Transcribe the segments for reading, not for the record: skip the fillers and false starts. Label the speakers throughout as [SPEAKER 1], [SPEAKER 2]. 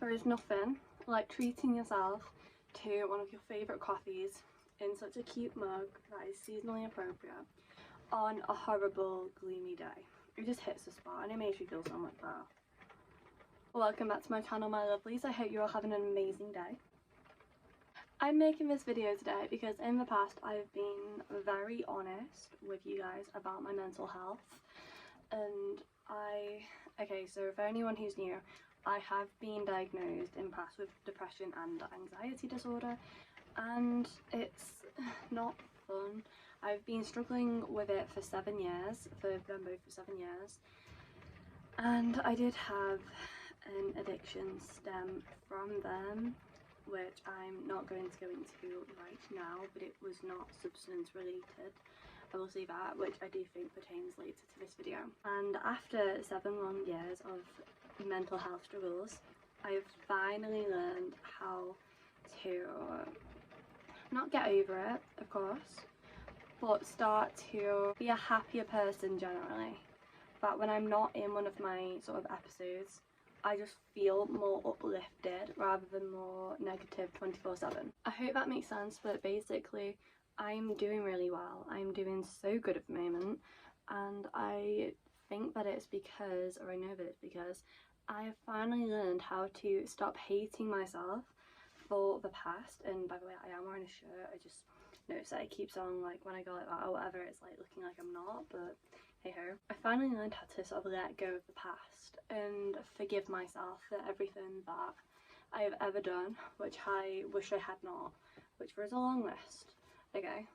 [SPEAKER 1] There is nothing like treating yourself to one of your favourite coffees in such a cute mug that is seasonally appropriate on a horrible, gloomy day. It just hits the spot and it makes you feel so much better. Welcome back to my channel, my lovelies. I hope you're all having an amazing day. I'm making this video today because in the past I've been very honest with you guys about my mental health, and okay, so for anyone who's new, I have been diagnosed in the past with depression and anxiety disorder, and it's not fun. I've been struggling with it for 7 years, for them both for 7 years, and I did have an addiction stem from them, which I'm not going to go into right now, but it was not substance related. I will say that, which I do think pertains later to this video. And after 7 long years of mental health struggles, I've finally learned how to not get over it, of course, but start to be a happier person generally. That when I'm not in one of my sort of episodes, I just feel more uplifted rather than more negative 24/7. I hope that makes sense, but basically I'm doing really well. I'm doing so good at the moment, and I think that it's because, or I know that it's because, I have finally learned how to stop hating myself for the past. And by the way, I am wearing a shirt. I just noticed that it keeps on, like, when I go like that or whatever, it's like looking like I'm not, but hey ho. I finally learned how to sort of let go of the past and forgive myself for everything that I have ever done, which I wish I had not, which there is a long list. Okay,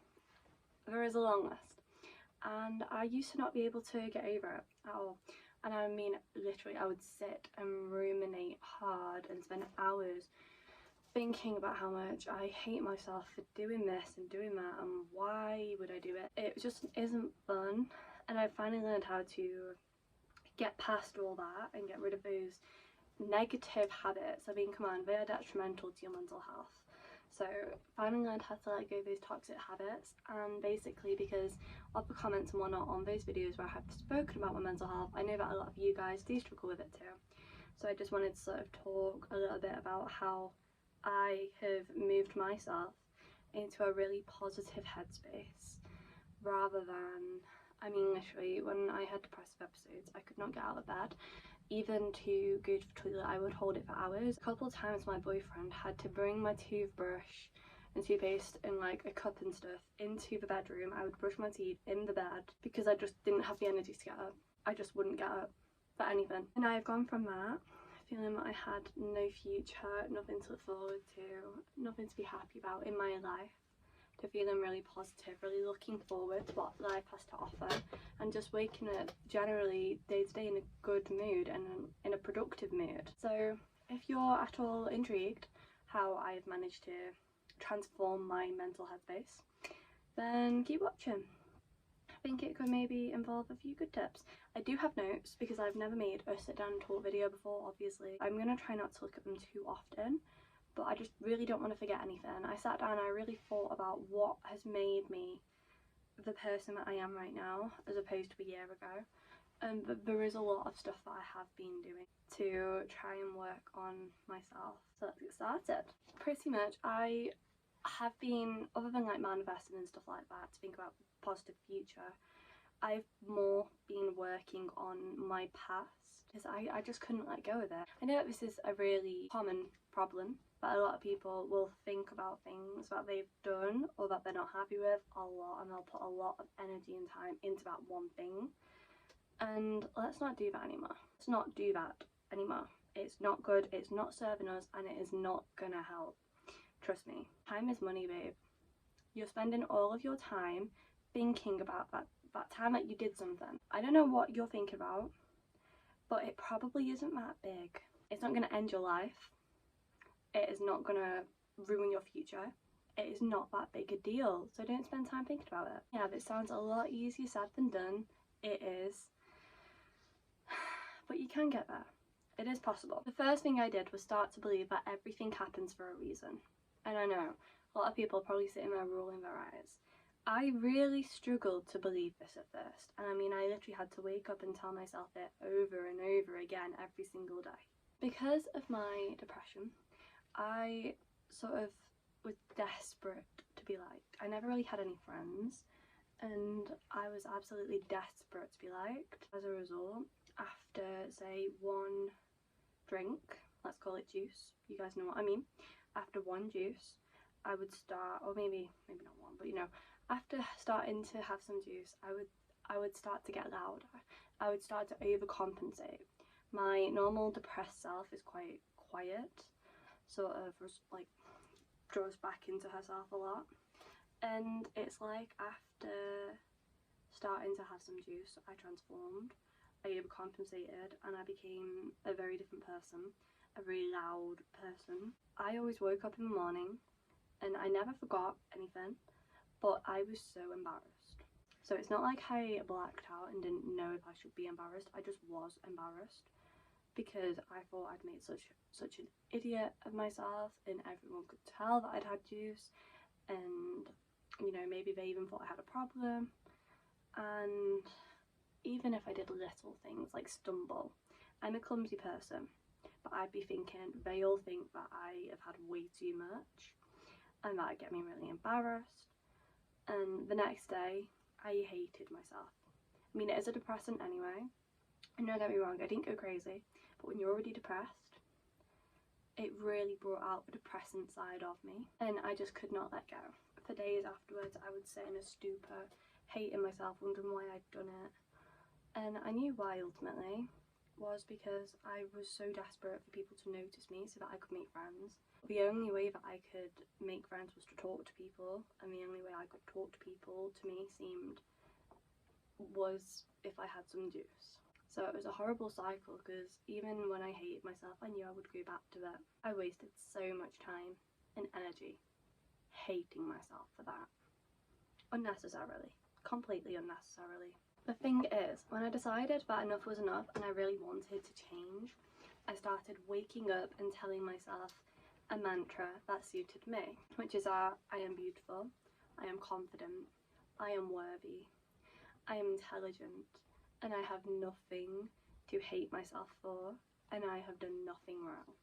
[SPEAKER 1] there is a long list, and I used to not be able to get over it at all. And I mean, literally, I would sit and ruminate hard and spend hours thinking about how much I hate myself for doing this and doing that, and why would I do it? It just isn't fun. And I finally learned how to get past all that and get rid of those negative habits. I mean, come on, they are detrimental to your mental health. So finally learned how to let go of those toxic habits, and basically because of the comments and whatnot on those videos where I have spoken about my mental health, I know that a lot of you guys do struggle with it too. So I just wanted to sort of talk a little bit about how I have moved myself into a really positive headspace, rather than, I mean, literally when I had depressive episodes, I could not get out of bed. Even to go to the toilet, I would hold it for hours. A couple of times my boyfriend had to bring my toothbrush and toothpaste and like a cup and stuff into the bedroom. I would brush my teeth in the bed because I just didn't have the energy to get up. I just wouldn't get up for anything. And I have gone from that, feeling that I had no future, nothing to look forward to, nothing to be happy about in my life, to feeling really positive, really looking forward to what life has to offer, and just waking up generally day to day in a good mood and in a productive mood. So if you're at all intrigued how I've managed to transform my mental headspace, then keep watching. I think it could maybe involve a few good tips. I do have notes because I've never made a sit down and talk video before, obviously. I'm going to try not to look at them too often, but I just really don't want to forget anything. I sat down and I really thought about what has made me the person that I am right now as opposed to a year ago. And there is a lot of stuff that I have been doing to try and work on myself. So let's get started. Pretty much I have been, other than like manifesting and stuff like that, to think about the positive future, I've more been working on my past because I just couldn't let go of it. I know that this is a really common problem, but a lot of people will think about things that they've done or that they're not happy with a lot, and they'll put a lot of energy and time into that one thing. And let's not do that anymore. Let's not do that anymore. It's not good, it's not serving us, and it is not gonna help. Trust me. Time is money, babe. You're spending all of your time thinking about that time that you did something. I don't know what you're thinking about, but it probably isn't that big. It's not gonna end your life. It is not gonna ruin your future. It is not that big a deal, so don't spend time thinking about it. Yeah, this sounds a lot easier said than done. It is, but you can get there. It is possible. The first thing I did was start to believe that everything happens for a reason. And I know a lot of people are probably sitting there rolling their eyes. I really struggled to believe this at first, and I mean, I literally had to wake up and tell myself it over and over again every single day. Because of my depression, I sort of was desperate to be liked. I never really had any friends, and I was absolutely desperate to be liked. As a result, after say one drink, let's call it juice, you guys know what I mean, after one juice I would start, or maybe not one, but you know, after starting to have some juice, I would start to get louder. I would start to overcompensate. My normal depressed self is quite quiet, sort of like draws back into herself a lot, and it's like after starting to have some juice, I transformed, I overcompensated, and I became a very different person, a really loud person. I always woke up in the morning and I never forgot anything, but I was so embarrassed. So it's not like I blacked out and didn't know if I should be embarrassed. I just was embarrassed because I thought I'd made such an idiot of myself, and everyone could tell that I'd had juice, and you know, maybe they even thought I had a problem. And even if I did little things like stumble, I'm a clumsy person, but I'd be thinking they all think that I have had way too much, and that'd get me really embarrassed. And the next day I hated myself. I mean, it is a depressant anyway, and don't get me wrong, I didn't go crazy, but when you're already depressed, it really brought out the depressant side of me, and I just could not let go. For days afterwards I would sit in a stupor, hating myself, wondering why I'd done it. And I knew why ultimately was because I was so desperate for people to notice me so that I could make friends. The only way that I could make friends was to talk to people, and the only way I could talk to people, to me, was if I had some juice. So it was a horrible cycle, because even when I hated myself, I knew I would go back to it. I wasted so much time and energy hating myself for that. Unnecessarily. Completely unnecessarily. The thing is, when I decided that enough was enough and I really wanted to change, I started waking up and telling myself a mantra that suited me, which is that I am beautiful, I am confident, I am worthy, I am intelligent, and I have nothing to hate myself for, and I have done nothing wrong.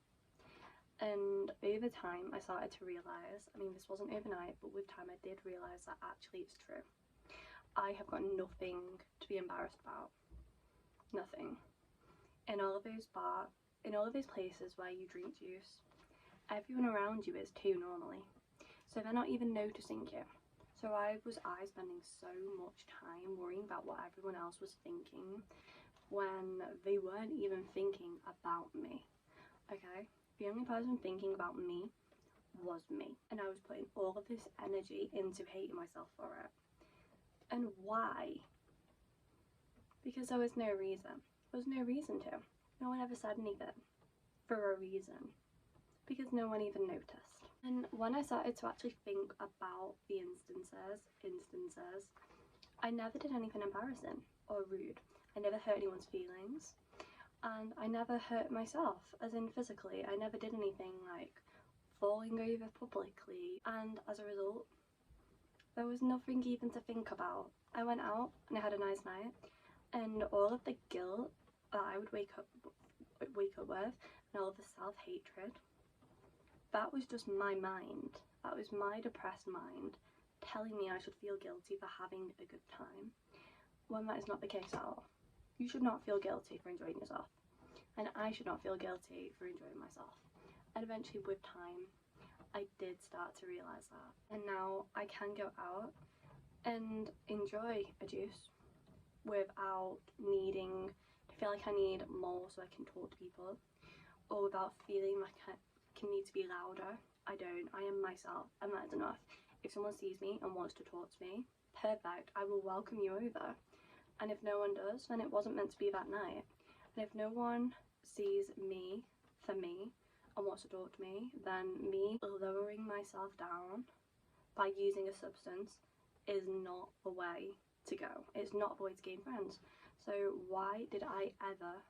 [SPEAKER 1] And over time I started to realise, I mean, this wasn't overnight, but with time I did realise that actually it's true. I have got nothing to be embarrassed about. Nothing. In all of those places where you drink juice, everyone around you is too normally. So they're not even noticing you. So I was spending so much time worrying about what everyone else was thinking when they weren't even thinking about me. Okay? The only person thinking about me was me. And I was putting all of this energy into hating myself for it. And why? Because there was no reason. There was no reason to. No one ever said anything for a reason, because no one even noticed. And when I started to actually think about the instances, I never did anything embarrassing or rude. I never hurt anyone's feelings, and I never hurt myself, as in physically. I never did anything like falling over publicly, and as a result, there was nothing even to think about. I went out and I had a nice night, and all of the guilt that I would wake up with, and all of the self-hatred, that was just my mind. That was my depressed mind telling me I should feel guilty for having a good time, when that is not the case at all. You should not feel guilty for enjoying yourself, and I should not feel guilty for enjoying myself. And eventually with time I did start to realise that, and now I can go out and enjoy a juice without needing to feel like I need more so I can talk to people, or without feeling like I can need to be louder. I don't. I am myself, and that is enough. If someone sees me and wants to talk to me, perfect, I will welcome you over. And if no one does, then it wasn't meant to be that night. And if no one sees me for me and wants to talk to me, then me lowering myself down by using a substance is not the way to go. It's not the way to gain friends. So why did I ever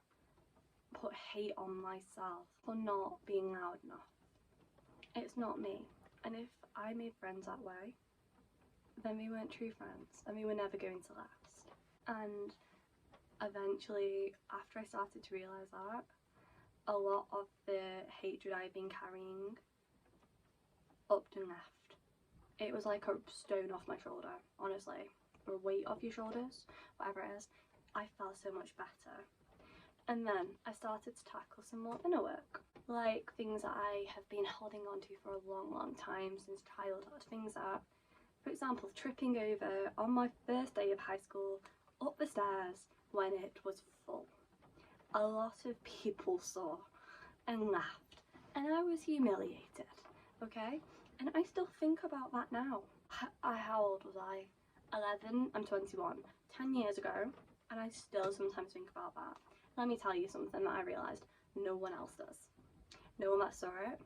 [SPEAKER 1] put hate on myself for not being loud enough? It's not me. And if I made friends that way, then we weren't true friends, and we were never going to last. And eventually, after I started to realise that, a lot of the hatred I've been carrying upped and left. It was like a stone off my shoulder, honestly, or a weight off your shoulders, whatever it is. I felt so much better. And then I started to tackle some more inner work, like things that I have been holding on to for a long time since childhood. Things that, for example, tripping over on my first day of high school up the stairs when it was full. A lot of people saw and laughed, and I was humiliated, okay? And I still think about that now. How old was I? 11, I'm 21, 10 years ago, and I still sometimes think about that. Let me tell you something that I realised no one else does. No one that saw it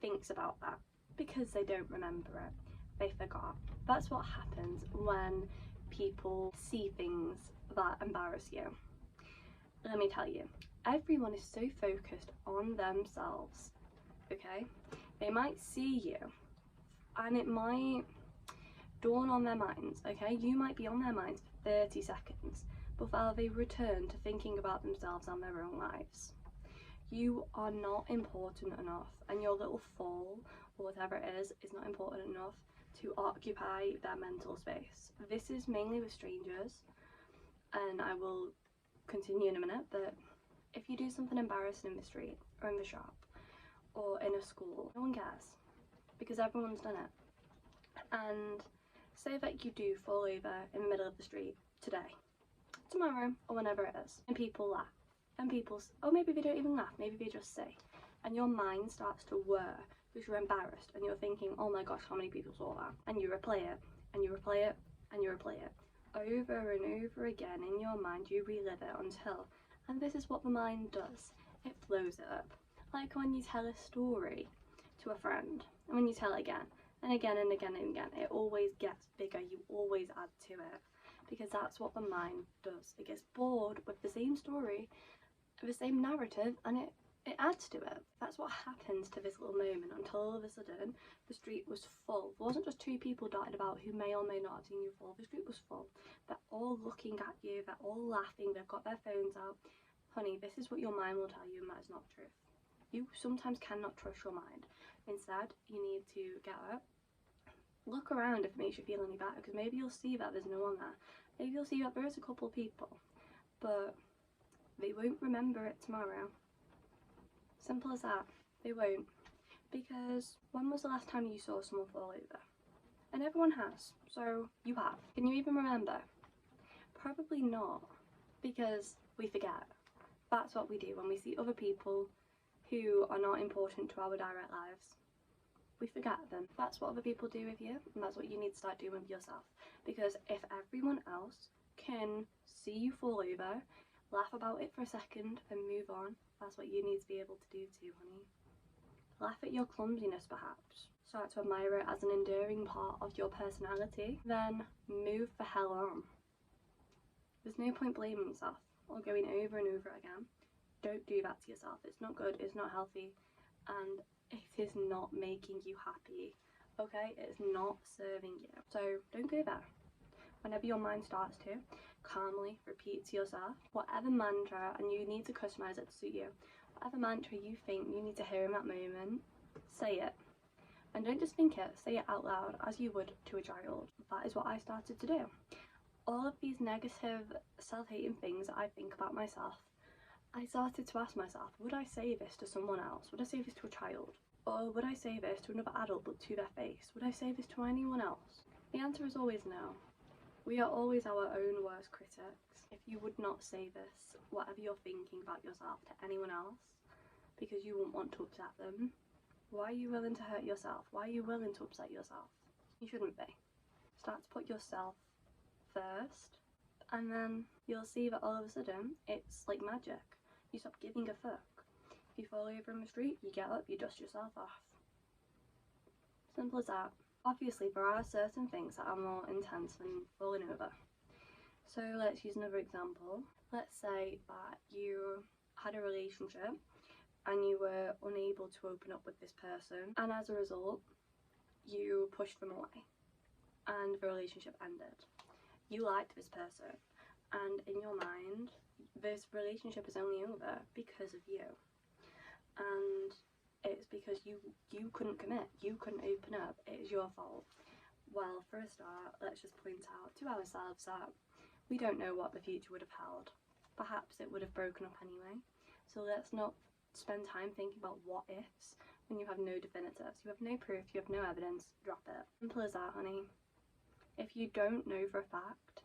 [SPEAKER 1] thinks about that because they don't remember it. They forgot. That's what happens when people see things that embarrass you. Let me tell you, everyone is so focused on themselves, okay? They might see you and it might dawn on their minds, okay? You might be on their minds for 30 seconds before they return to thinking about themselves and their own lives. You are not important enough, and your little fall or whatever it is not important enough to occupy their mental space. This is mainly with strangers, and I will continue in a minute, but if you do something embarrassing in the street or in the shop or in a school, no one cares because everyone's done it. And say that you do fall over in the middle of the street today, tomorrow, or whenever it is, and people laugh, and or maybe they don't even laugh, maybe they just say, and your mind starts to whir because you're embarrassed and you're thinking, oh my gosh, how many people saw that? And you replay it, and you replay it, and you replay it over and over again in your mind. You relive it until, and this is what the mind does, it flows it up. Like when you tell a story to a friend, and when you tell it again and again and again and again, it always gets bigger, you always add to it, because that's what the mind does. It gets bored with the same story, the same narrative, and it adds to it. That's what happens to this little moment until all of a sudden the street was full. There wasn't just two people dotted about who may or may not have seen you fall. The street was full. They're all looking at you, they're all laughing, they've got their phones out. Honey, this is what your mind will tell you, and that is not the truth. You sometimes cannot trust your mind. Instead, you need to get up, look around if it makes you feel any better, because maybe you'll see that there's no one there. Maybe you'll see that there is a couple of people, but they won't remember it tomorrow. Simple as that. They won't. Because when was the last time you saw someone fall over? And everyone has, so you have. Can you even remember? Probably not, because we forget. That's what we do when we see other people who are not important to our direct lives. We forget them. That's what other people do with you, and that's what you need to start doing with yourself. Because if everyone else can see you fall over, laugh about it for a second and move on, that's what you need to be able to do too, honey. Laugh at your clumsiness perhaps. Start to admire it as an enduring part of your personality. Then move the hell on. There's no point blaming yourself or going over and over again. Don't do that to yourself. It's not good, it's not healthy, and it is not making you happy, okay? It is not serving you. So don't go there. Whenever your mind starts to, calmly repeat to yourself whatever mantra, and you need to customize it to suit you. Whatever mantra you think you need to hear in that moment, say it. And don't just think it, say it out loud as you would to a child. That is what I started to do. All of these negative, self-hating things that I think about myself, I started to ask myself, would I say this to someone else? Would I say this to a child? Or would I say this to another adult but to their face? Would I say this to anyone else? The answer is always no. We are always our own worst critics. If you would not say this, whatever you're thinking about yourself, to anyone else, because you wouldn't want to upset them, why are you willing to hurt yourself? Why are you willing to upset yourself? You shouldn't be. Start to put yourself first, and then you'll see that all of a sudden it's like magic. You stop giving a fuck. If you fall over in the street, you get up, you dust yourself off. Simple as that. Obviously, there are certain things that are more intense than falling over. So let's use another example. Let's say that you had a relationship and you were unable to open up with this person, and as a result, you pushed them away and the relationship ended. You liked this person, and in your mind, this relationship is only over because of you. and it's because you couldn't commit, you couldn't open up, it is your fault. Well, for a start, let's just point out to ourselves that we don't know what the future would have held. Perhaps it would have broken up anyway. So let's not spend time thinking about what ifs when you have no definitives. You have no proof, you have no evidence, drop it. Simple as that, honey. If you don't know for a fact,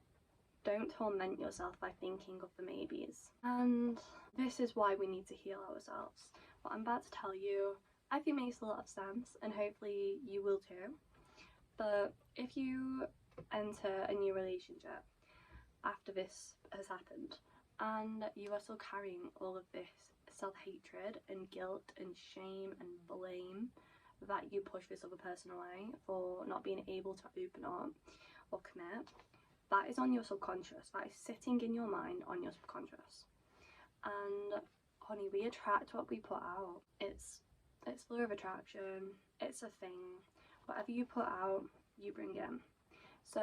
[SPEAKER 1] don't torment yourself by thinking of the maybes. And this is why we need to heal ourselves. What I'm about to tell you, I think makes a lot of sense, and hopefully you will too. But if you enter a new relationship after this has happened, and you are still carrying all of this self-hatred and guilt and shame and blame that you push this other person away for not being able to open up or commit, that is on your subconscious. That is sitting in your mind on your subconscious. And honey, we attract what we put out. It's law of attraction. It's a thing. Whatever you put out, you bring in. So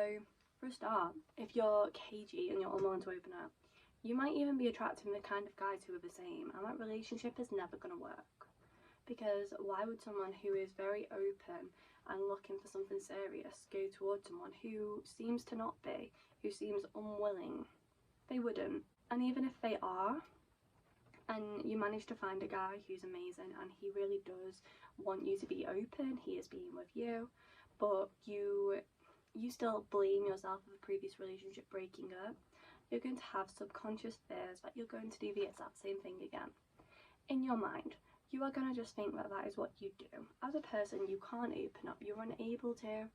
[SPEAKER 1] for a start, if you're cagey and you're unwilling to open up, you might even be attracting the kind of guys who are the same, and that relationship is never going to work. Because why would someone who is very open and looking for something serious go towards someone who seems to not be, who seems unwilling? They wouldn't. And even if they are, and you manage to find a guy who's amazing and he really does want you to be open, he is being with you, but you still blame yourself for the previous relationship breaking up, you're going to have subconscious fears that you're going to do the exact same thing again. In your mind, you are going to just think that that is what you do. As a person, you can't open up, you're unable to,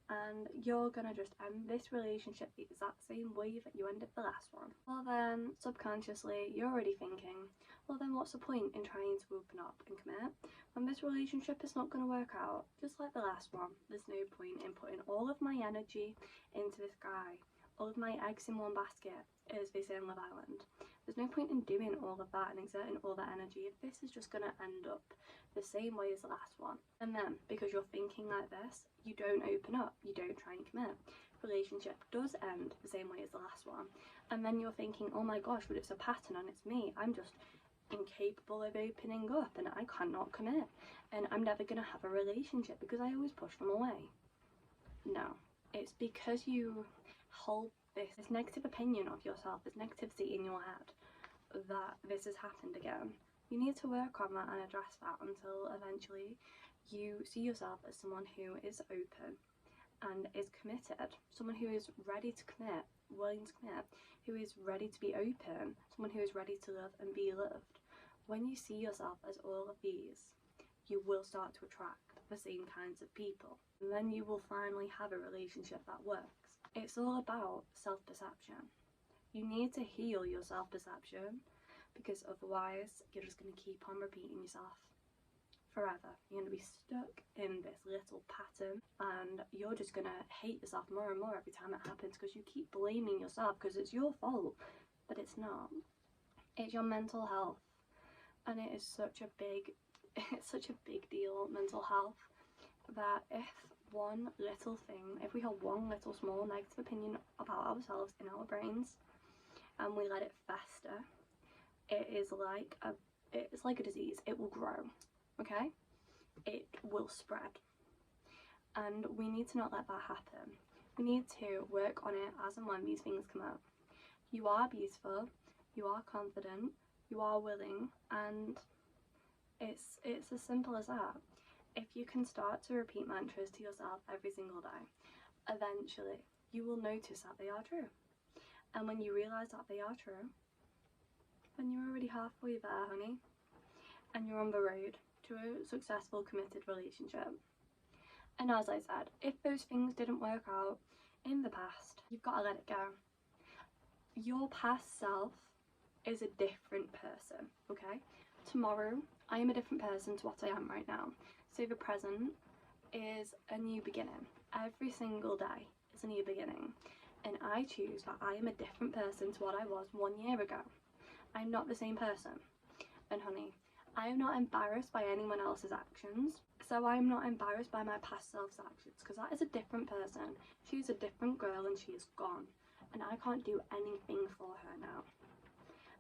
[SPEAKER 1] and you're going to just end this relationship the exact same way that you ended the last one. Well then, subconsciously, you're already thinking, well then what's the point in trying to open up and commit when this relationship is not going to work out? Just like the last one, there's no point in putting all of my energy into this guy, all of my eggs in one basket, as they say in Love Island. There's no point in doing all of that and exerting all that energy if this is just going to end up the same way as the last one. And then, because you're thinking like this, you don't open up, you don't try and commit. Relationship does end the same way as the last one. And then you're thinking, oh my gosh, but it's a pattern and it's me. I'm just incapable of opening up and I cannot commit. And I'm never going to have a relationship because I always push them away. No, it's because you hold this negative opinion of yourself, this negativity in your head, that this has happened again. You need to work on that and address that until eventually you see yourself as someone who is open and is committed, someone who is ready to commit, willing to commit, who is ready to be open, someone who is ready to love and be loved. When you see yourself as all of these, you will start to attract the same kinds of people, and then you will finally have a relationship that works. It's all about self-perception. You need to heal your self-perception, because otherwise you're just going to keep on repeating yourself forever. You're going to be stuck in this little pattern and you're just going to hate yourself more and more every time it happens because you keep blaming yourself because it's your fault, but it's not. It's your mental health, and it is such a big deal, mental health, that if one little thing, if we have one little small negative opinion about ourselves in our brains and we let it fester, it's like a disease. It will grow, okay? It will spread, and we need to not let that happen. We need to work on it as and when these things come up. You are beautiful, you are confident, you are willing, and it's as simple as that. If you can start to repeat mantras to yourself every single day, eventually you will notice that they are true. And when you realise that they are true, then you're already halfway there, honey. And you're on the road to a successful, committed relationship. And as I said, if those things didn't work out in the past, you've got to let it go. Your past self is a different person, okay? Tomorrow, I am a different person to what I am right now. So the present is a new beginning. Every single day is a new beginning. And I choose that I am a different person to what I was 1 year ago. I'm not the same person. And honey, I am not embarrassed by anyone else's actions. So I am not embarrassed by my past self's actions, because that is a different person. She's a different girl and she is gone. And I can't do anything for her now.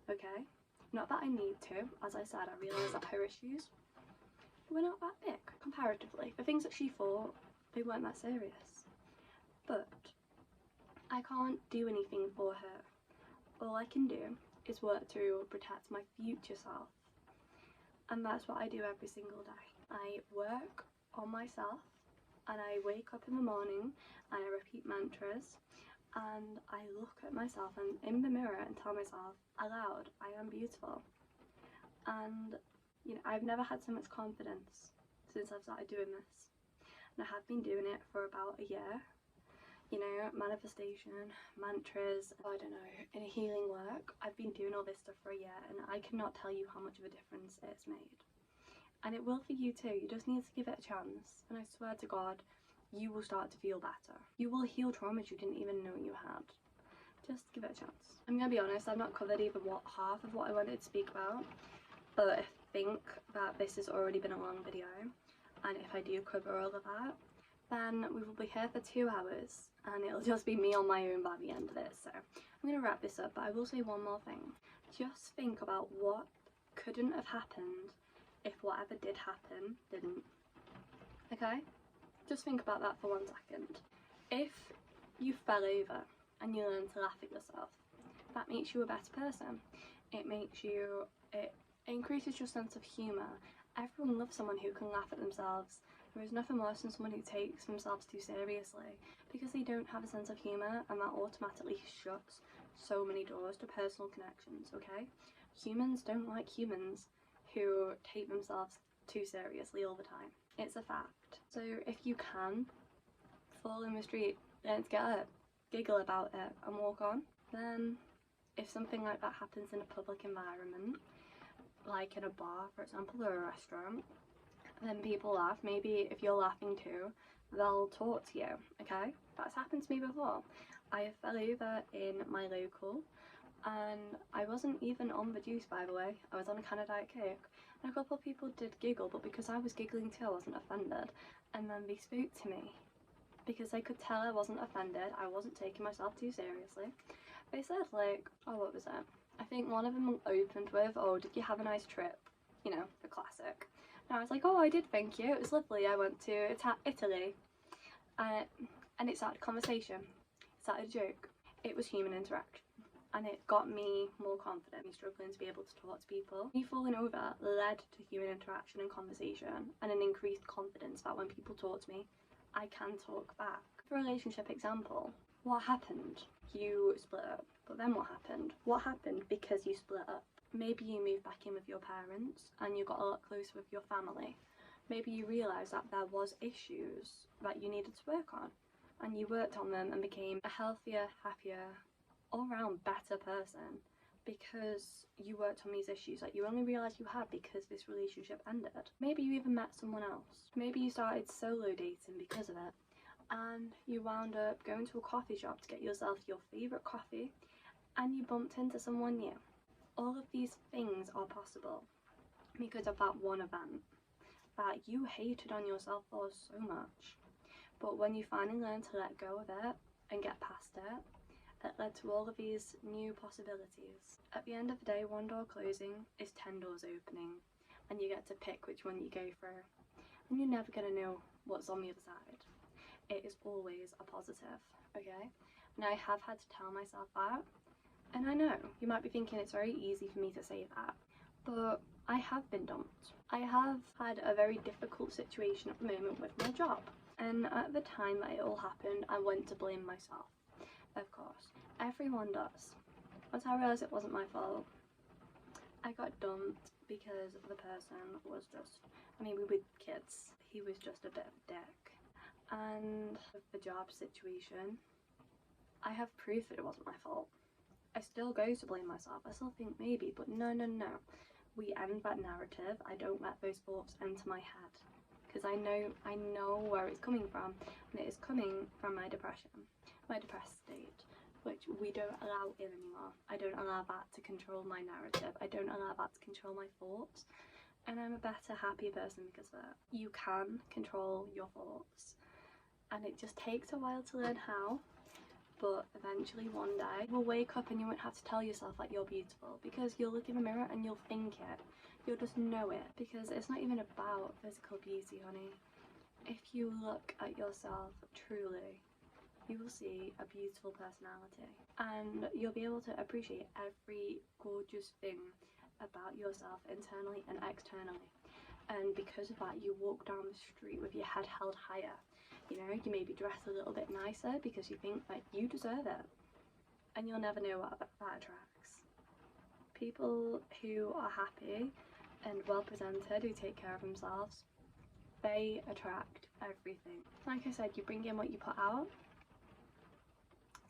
[SPEAKER 1] Okay? Not that I need to, as I said, I realise that her issues were not that big, comparatively. The things that she thought, they weren't that serious. But I can't do anything for her. All I can do is work to protect my future self. And that's what I do every single day. I work on myself, and I wake up in the morning and I repeat mantras, and I look at myself and in the mirror and tell myself aloud, I am beautiful. And you know, I've never had so much confidence since I've started doing this. And I have been doing it for about a year. You know, manifestation, mantras, I don't know, in healing work. I've been doing all this stuff for a year, and I cannot tell you how much of a difference it's made. And it will for you too. You just need to give it a chance. And I swear to God, you will start to feel better. You will heal traumas you didn't even know you had. Just give it a chance. I'm gonna be honest, I've not covered even half of what I wanted to speak about, but I think that this has already been a long video, and if I do cover all of that, then we will be here for 2 hours and it'll just be me on my own by the end of it. So I'm going to wrap this up, but I will say one more thing. Just think about what couldn't have happened if whatever did happen didn't. Okay? Just think about that for 1 second. If you fell over and you learn to laugh at yourself, that makes you a better person. It increases your sense of humour. Everyone loves someone who can laugh at themselves. There is nothing worse than someone who takes themselves too seriously, because they don't have a sense of humour, and that automatically shuts so many doors to personal connections, okay? Humans don't like humans who take themselves too seriously all the time. It's a fact. So if you can fall in the street, learn to get up, giggle about it and walk on. Then if something like that happens in a public environment, like in a bar for example, or a restaurant, then people laugh. Maybe if you're laughing too, they'll talk to you, okay? That's happened to me before. I fell over in my local, and I wasn't even on the juice, by the way. I was on a can of Diet Coke, and a couple of people did giggle, but because I was giggling too, I wasn't offended. And then they spoke to me because they could tell I wasn't offended, I wasn't taking myself too seriously. They said, like, oh, what was it? I think one of them opened with, oh, did you have a nice trip? You know, the classic. And I was like, oh, I did, thank you, it was lovely, I went to Italy. And it started a conversation, it started a joke. It was human interaction, and it got me more confident, me struggling to be able to talk to people. Me falling over led to human interaction and conversation, and an increased confidence that when people talk to me, I can talk back. For a relationship example, what happened? You split up, but then what happened? What happened because you split up? Maybe you moved back in with your parents and you got a lot closer with your family. Maybe you realised that there was issues that you needed to work on, and you worked on them and became a healthier, happier, all-round better person because you worked on these issues that you only realised you had because this relationship ended. Maybe you even met someone else. Maybe you started solo dating because of it, and you wound up going to a coffee shop to get yourself your favourite coffee, and you bumped into someone new. All of these things are possible because of that one event that you hated on yourself for so much. But when you finally learn to let go of it and get past it, it led to all of these new possibilities. At the end of the day, one door closing is 10 doors opening, and you get to pick which one you go through. And you're never going to know what's on the other side. It is always a positive, okay? And I have had to tell myself that. And I know, you might be thinking it's very easy for me to say that, but I have been dumped. I have had a very difficult situation at the moment with my job. And at the time that it all happened, I went to blame myself. Of course, everyone does. Once I realised it wasn't my fault, I got dumped because the person was just, I mean, we were kids. He was just a bit of a dick. And with the job situation, I have proof that it wasn't my fault. I still go to blame myself. I still think maybe, but no. We end that narrative. I don't let those thoughts enter my head, because I know where it's coming from, and it is coming from my depression, my depressed state, which we don't allow in anymore. I don't allow that to control my narrative. I don't allow that to control my thoughts, and I'm a better, happier person because of it. You can control your thoughts, and it just takes a while to learn how. but eventually one day you'll wake up and you won't have to tell yourself that you're beautiful, because you'll look in the mirror and you'll think it. You'll just know it, because it's not even about physical beauty, honey. If you look at yourself truly, you will see a beautiful personality, and you'll be able to appreciate every gorgeous thing about yourself internally and externally. And because of that, you walk down the street with your head held higher. You know, you maybe dress a little bit nicer because you think that you deserve it. And you'll never know what that attracts. People who are happy and well presented, who take care of themselves, they attract everything. Like I said, you bring in what you put out.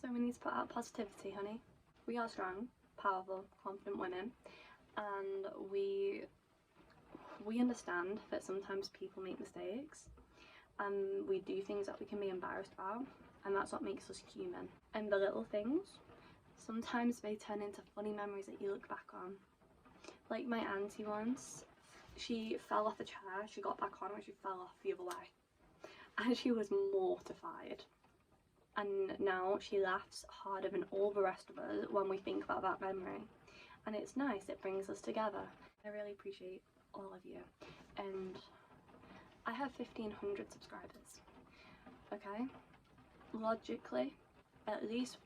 [SPEAKER 1] So we need to put out positivity, honey. We are strong, powerful, confident women, and we understand that sometimes people make mistakes and we do things that we can be embarrassed about, and that's what makes us human. And the little things, sometimes they turn into funny memories that you look back on. Like my auntie once, she fell off the chair, she got back on and she fell off the other way, and she was mortified. And now she laughs harder than all the rest of us when we think about that memory. And it's nice, it brings us together. I really appreciate all of you. And I have 1,500 subscribers, okay? Logically, at least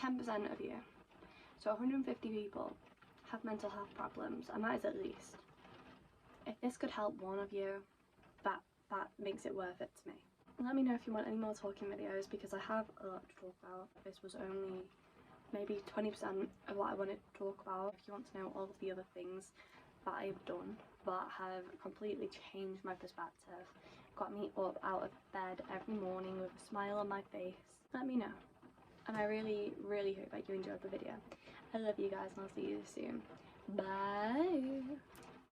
[SPEAKER 1] 10% of you, so 150 people, have mental health problems, and that is at least. If this could help one of you, that makes it worth it to me. Let me know if you want any more talking videos, because I have a lot to talk about. This was only maybe 20% of what I wanted to talk about. If you want to know all of the other things that I've done that have completely changed my perspective, got me up out of bed every morning with a smile on my face, let me know. And I really, really hope that you enjoyed the video. I love you guys, and I'll see you soon. Bye!